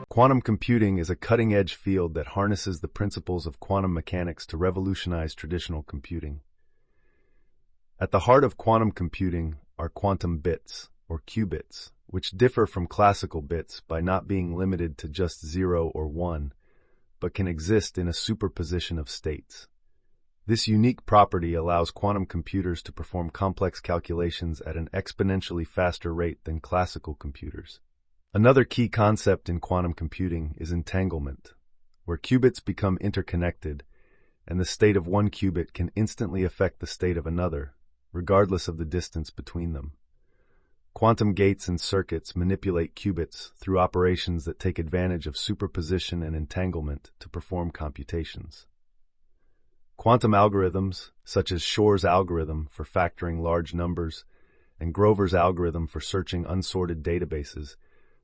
Quantum computing is a cutting-edge field that harnesses the principles of quantum mechanics to revolutionize traditional computing. At the heart of quantum computing are quantum bits, or qubits, which differ from classical bits by not being limited to just 0 or 1, but can exist in a superposition of states. This unique property allows quantum computers to perform complex calculations at an exponentially faster rate than classical computers. Another key concept in quantum computing is entanglement, where qubits become interconnected, and the state of one qubit can instantly affect the state of another, regardless of the distance between them. Quantum gates and circuits manipulate qubits through operations that take advantage of superposition and entanglement to perform computations. Quantum algorithms, such as Shor's algorithm for factoring large numbers and Grover's algorithm for searching unsorted databases,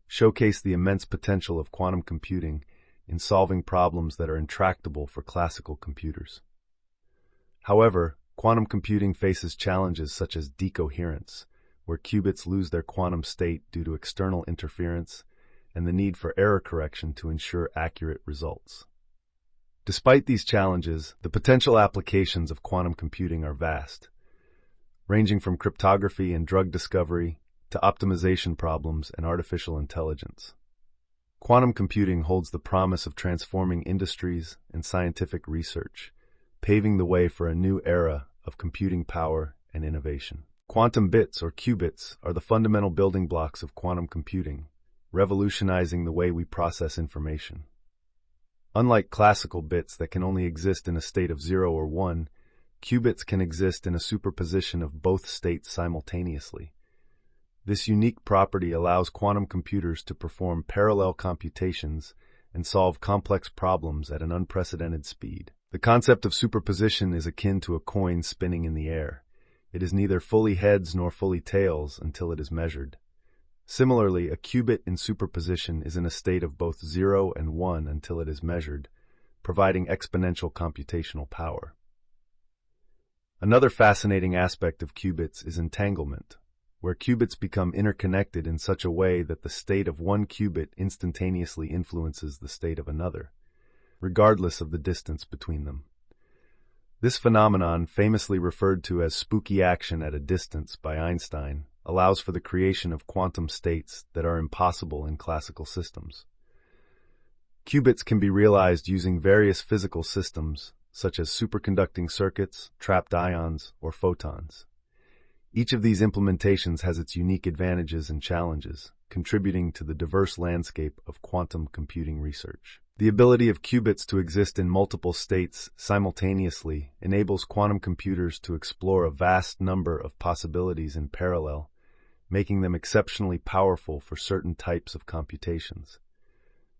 showcase the immense potential of quantum computing in solving problems that are intractable for classical computers. However, quantum computing faces challenges such as decoherence, where qubits lose their quantum state due to external interference, and the need for error correction to ensure accurate results. Despite these challenges, the potential applications of quantum computing are vast, ranging from cryptography and drug discovery to optimization problems and artificial intelligence. Quantum computing holds the promise of transforming industries and scientific research, paving the way for a new era of computing power and innovation. Quantum bits, or qubits, are the fundamental building blocks of quantum computing, revolutionizing the way we process information. Unlike classical bits that can only exist in a state of 0 or 1, qubits can exist in a superposition of both states simultaneously. This unique property allows quantum computers to perform parallel computations and solve complex problems at an unprecedented speed. The concept of superposition is akin to a coin spinning in the air. It is neither fully heads nor fully tails until it is measured. Similarly, a qubit in superposition is in a state of both 0 and 1 until it is measured, providing exponential computational power. Another fascinating aspect of qubits is entanglement, where qubits become interconnected in such a way that the state of one qubit instantaneously influences the state of another, regardless of the distance between them. This phenomenon, famously referred to as spooky action at a distance by Einstein, allows for the creation of quantum states that are impossible in classical systems. Qubits can be realized using various physical systems, such as superconducting circuits, trapped ions, or photons. Each of these implementations has its unique advantages and challenges, contributing to the diverse landscape of quantum computing research. The ability of qubits to exist in multiple states simultaneously enables quantum computers to explore a vast number of possibilities in parallel, making them exceptionally powerful for certain types of computations.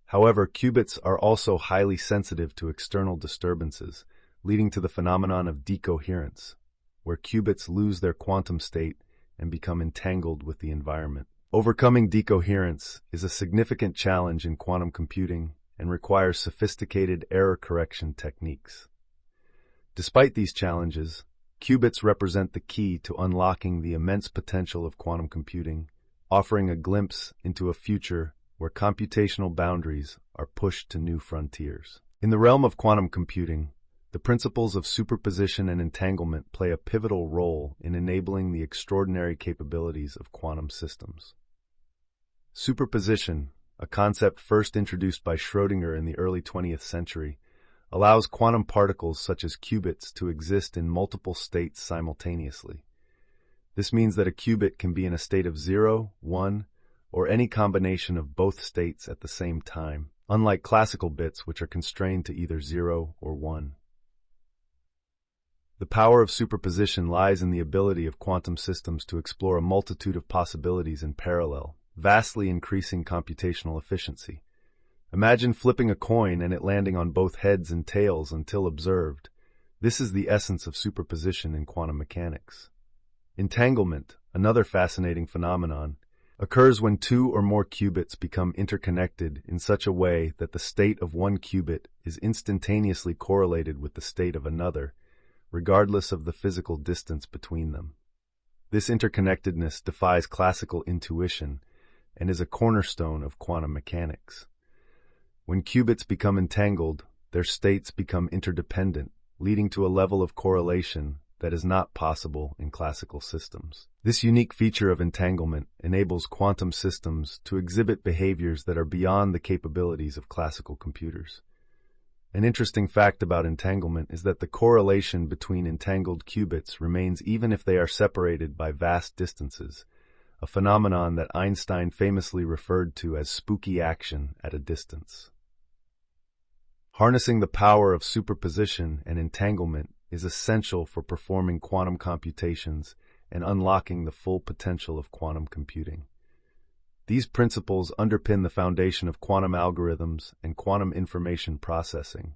However, qubits are also highly sensitive to external disturbances, leading to the phenomenon of decoherence, where qubits lose their quantum state and become entangled with the environment. Overcoming decoherence is a significant challenge in quantum computing and requires sophisticated error correction techniques. Despite these challenges, qubits represent the key to unlocking the immense potential of quantum computing, offering a glimpse into a future where computational boundaries are pushed to new frontiers. In the realm of quantum computing, the principles of superposition and entanglement play a pivotal role in enabling the extraordinary capabilities of quantum systems. Superposition, a concept first introduced by Schrödinger in the early 20th century, allows quantum particles such as qubits to exist in multiple states simultaneously. This means that a qubit can be in a state of 0, 1, or any combination of both states at the same time, unlike classical bits which are constrained to either 0 or 1. The power of superposition lies in the ability of quantum systems to explore a multitude of possibilities in parallel, vastly increasing computational efficiency. Imagine flipping a coin and it landing on both heads and tails until observed. This is the essence of superposition in quantum mechanics. Entanglement, another fascinating phenomenon, occurs when two or more qubits become interconnected in such a way that the state of one qubit is instantaneously correlated with the state of another, regardless of the physical distance between them. This interconnectedness defies classical intuition and is a cornerstone of quantum mechanics. When qubits become entangled, their states become interdependent, leading to a level of correlation that is not possible in classical systems. This unique feature of entanglement enables quantum systems to exhibit behaviors that are beyond the capabilities of classical computers. An interesting fact about entanglement is that the correlation between entangled qubits remains even if they are separated by vast distances, a phenomenon that Einstein famously referred to as spooky action at a distance. Harnessing the power of superposition and entanglement is essential for performing quantum computations and unlocking the full potential of quantum computing. These principles underpin the foundation of quantum algorithms and quantum information processing,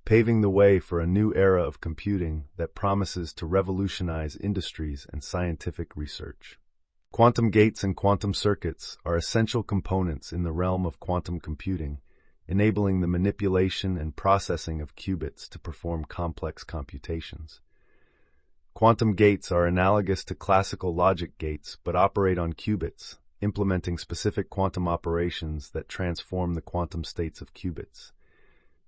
paving the way for a new era of computing that promises to revolutionize industries and scientific research. Quantum gates and quantum circuits are essential components in the realm of quantum computing, enabling the manipulation and processing of qubits to perform complex computations. Quantum gates are analogous to classical logic gates but operate on qubits, implementing specific quantum operations that transform the quantum states of qubits.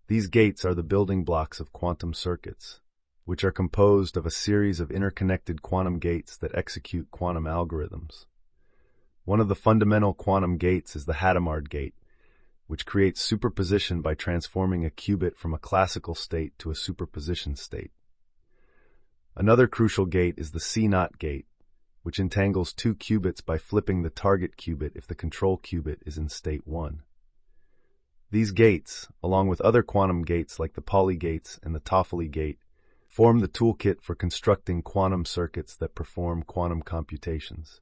These gates are the building blocks of quantum circuits, which are composed of a series of interconnected quantum gates that execute quantum algorithms. One of the fundamental quantum gates is the Hadamard gate, which creates superposition by transforming a qubit from a classical state to a superposition state. Another crucial gate is the CNOT gate, which entangles two qubits by flipping the target qubit if the control qubit is in state 1. These gates, along with other quantum gates like the Pauli gates and the Toffoli gate, form the toolkit for constructing quantum circuits that perform quantum computations.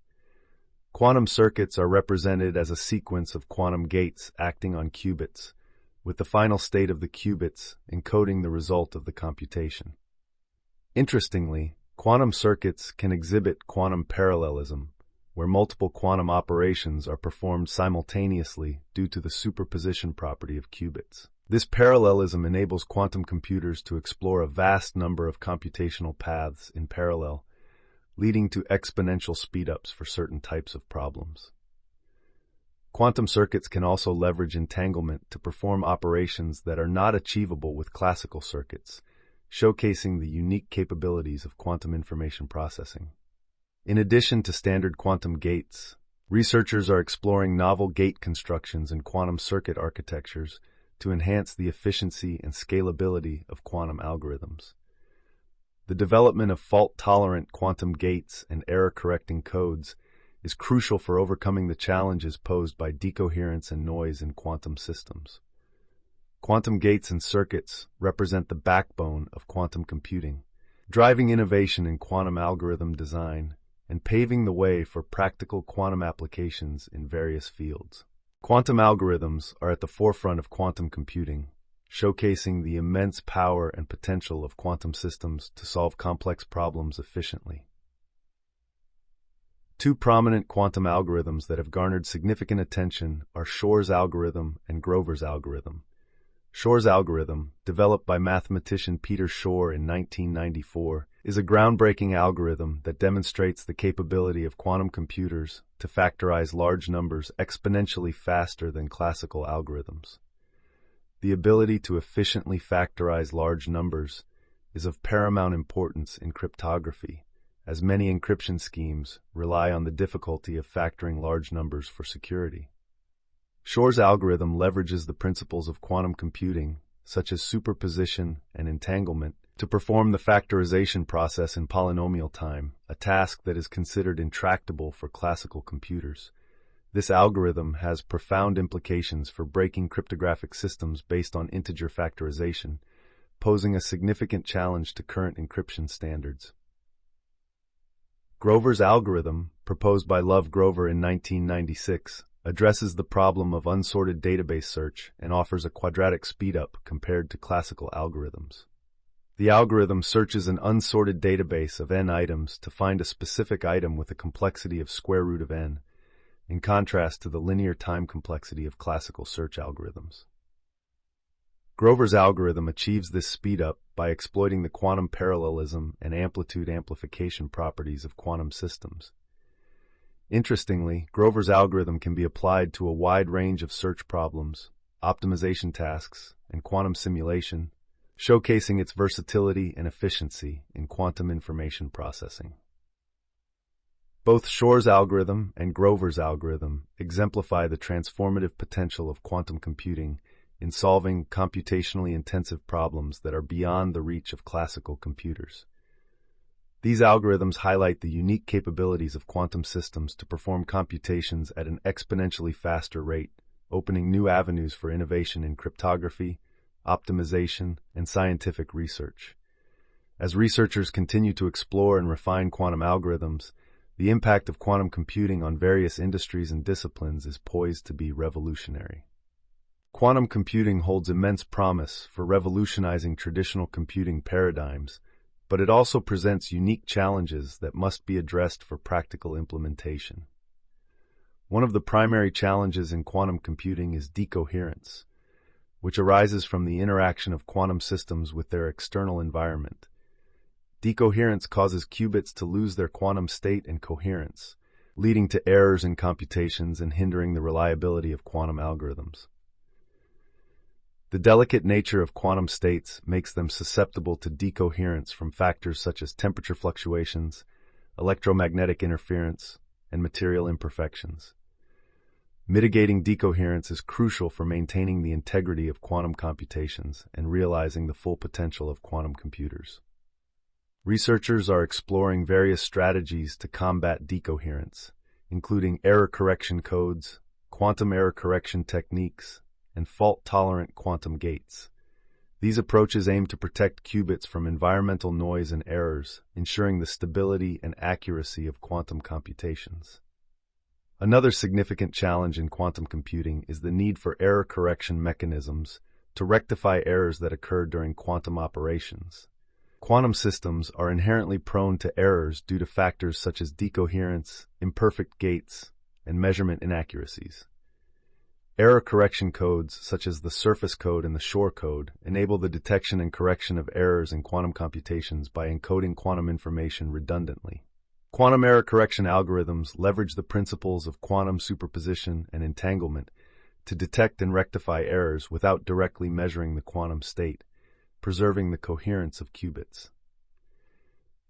Quantum circuits are represented as a sequence of quantum gates acting on qubits, with the final state of the qubits encoding the result of the computation. Interestingly, quantum circuits can exhibit quantum parallelism, where multiple quantum operations are performed simultaneously due to the superposition property of qubits. This parallelism enables quantum computers to explore a vast number of computational paths in parallel, leading to exponential speedups for certain types of problems. Quantum circuits can also leverage entanglement to perform operations that are not achievable with classical circuits, showcasing the unique capabilities of quantum information processing. In addition to standard quantum gates, researchers are exploring novel gate constructions and quantum circuit architectures to enhance the efficiency and scalability of quantum algorithms. The development of fault-tolerant quantum gates and error-correcting codes is crucial for overcoming the challenges posed by decoherence and noise in quantum systems. Quantum gates and circuits represent the backbone of quantum computing, driving innovation in quantum algorithm design and paving the way for practical quantum applications in various fields. Quantum algorithms are at the forefront of quantum computing, showcasing the immense power and potential of quantum systems to solve complex problems efficiently. Two prominent quantum algorithms that have garnered significant attention are Shor's algorithm and Grover's algorithm. Shor's algorithm, developed by mathematician Peter Shor in 1994, is a groundbreaking algorithm that demonstrates the capability of quantum computers to factorize large numbers exponentially faster than classical algorithms. The ability to efficiently factorize large numbers is of paramount importance in cryptography, as many encryption schemes rely on the difficulty of factoring large numbers for security. Shor's algorithm leverages the principles of quantum computing, such as superposition and entanglement, to perform the factorization process in polynomial time, a task that is considered intractable for classical computers. This algorithm has profound implications for breaking cryptographic systems based on integer factorization, posing a significant challenge to current encryption standards. Grover's algorithm, proposed by Love Grover in 1996, addresses the problem of unsorted database search and offers a quadratic speedup compared to classical algorithms. The algorithm searches an unsorted database of n items to find a specific item with a complexity of square root of n, in contrast to the linear time complexity of classical search algorithms. Grover's algorithm achieves this speedup by exploiting the quantum parallelism and amplitude amplification properties of quantum systems. Interestingly, Grover's algorithm can be applied to a wide range of search problems, optimization tasks, and quantum simulation, showcasing its versatility and efficiency in quantum information processing. Both Shor's algorithm and Grover's algorithm exemplify the transformative potential of quantum computing in solving computationally intensive problems that are beyond the reach of classical computers. These algorithms highlight the unique capabilities of quantum systems to perform computations at an exponentially faster rate, opening new avenues for innovation in cryptography, optimization, and scientific research. As researchers continue to explore and refine quantum algorithms, the impact of quantum computing on various industries and disciplines is poised to be revolutionary. Quantum computing holds immense promise for revolutionizing traditional computing paradigms, but it also presents unique challenges that must be addressed for practical implementation. One of the primary challenges in quantum computing is decoherence, which arises from the interaction of quantum systems with their external environment. Decoherence causes qubits to lose their quantum state and coherence, leading to errors in computations and hindering the reliability of quantum algorithms. The delicate nature of quantum states makes them susceptible to decoherence from factors such as temperature fluctuations, electromagnetic interference, and material imperfections. Mitigating decoherence is crucial for maintaining the integrity of quantum computations and realizing the full potential of quantum computers. Researchers are exploring various strategies to combat decoherence, including error correction codes, quantum error correction techniques, and fault-tolerant quantum gates. These approaches aim to protect qubits from environmental noise and errors, ensuring the stability and accuracy of quantum computations. Another significant challenge in quantum computing is the need for error correction mechanisms to rectify errors that occur during quantum operations. Quantum systems are inherently prone to errors due to factors such as decoherence, imperfect gates, and measurement inaccuracies. Error correction codes, such as the surface code and the Shor code, enable the detection and correction of errors in quantum computations by encoding quantum information redundantly. Quantum error correction algorithms leverage the principles of quantum superposition and entanglement to detect and rectify errors without directly measuring the quantum state, preserving the coherence of qubits.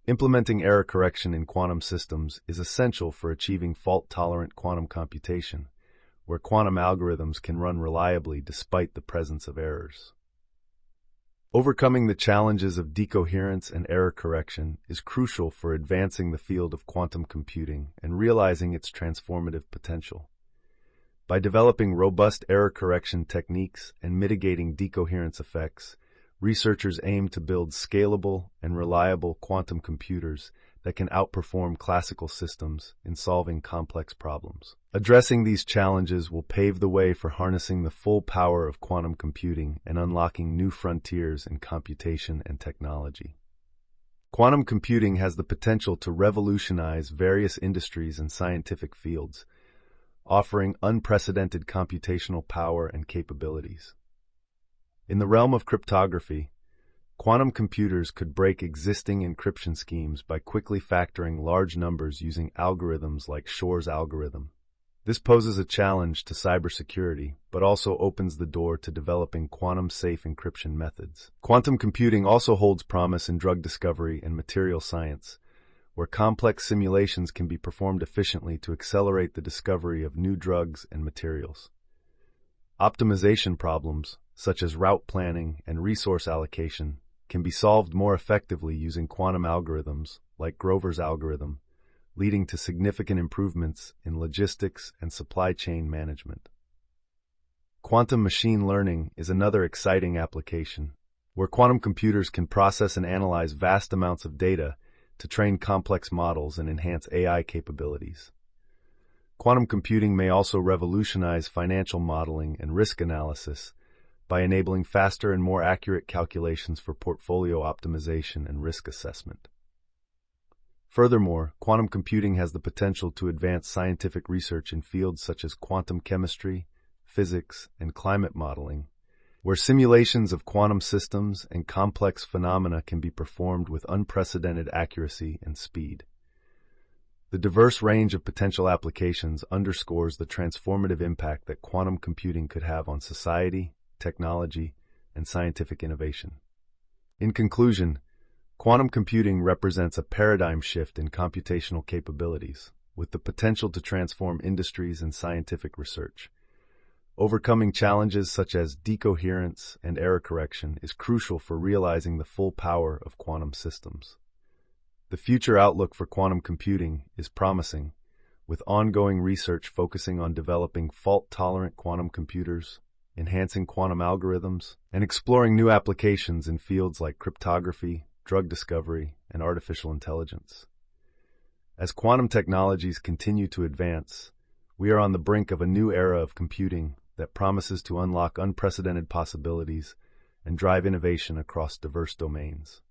Implementing error correction in quantum systems is essential for achieving fault-tolerant quantum computation, where quantum algorithms can run reliably despite the presence of errors. Overcoming the challenges of decoherence and error correction is crucial for advancing the field of quantum computing and realizing its transformative potential. By developing robust error correction techniques and mitigating decoherence effects, researchers aim to build scalable and reliable quantum computers that can outperform classical systems in solving complex problems. Addressing these challenges will pave the way for harnessing the full power of quantum computing and unlocking new frontiers in computation and technology. Quantum computing has the potential to revolutionize various industries and scientific fields, offering unprecedented computational power and capabilities. In the realm of cryptography, quantum computers could break existing encryption schemes by quickly factoring large numbers using algorithms like Shor's algorithm. This poses a challenge to cybersecurity, but also opens the door to developing quantum-safe encryption methods. Quantum computing also holds promise in drug discovery and material science, where complex simulations can be performed efficiently to accelerate the discovery of new drugs and materials. Optimization problems, such as route planning and resource allocation, can be solved more effectively using quantum algorithms like Grover's algorithm, leading to significant improvements in logistics and supply chain management. Quantum machine learning is another exciting application, where quantum computers can process and analyze vast amounts of data to train complex models and enhance AI capabilities. Quantum computing may also revolutionize financial modeling and risk analysis by enabling faster and more accurate calculations for portfolio optimization and risk assessment. Furthermore, quantum computing has the potential to advance scientific research in fields such as quantum chemistry, physics, and climate modeling, where simulations of quantum systems and complex phenomena can be performed with unprecedented accuracy and speed. The diverse range of potential applications underscores the transformative impact that quantum computing could have on society, technology, and scientific innovation. In conclusion, quantum computing represents a paradigm shift in computational capabilities, with the potential to transform industries and scientific research. Overcoming challenges such as decoherence and error correction is crucial for realizing the full power of quantum systems. The future outlook for quantum computing is promising, with ongoing research focusing on developing fault-tolerant quantum computers, enhancing quantum algorithms, and exploring new applications in fields like cryptography, drug discovery, and artificial intelligence. As quantum technologies continue to advance, we are on the brink of a new era of computing that promises to unlock unprecedented possibilities and drive innovation across diverse domains.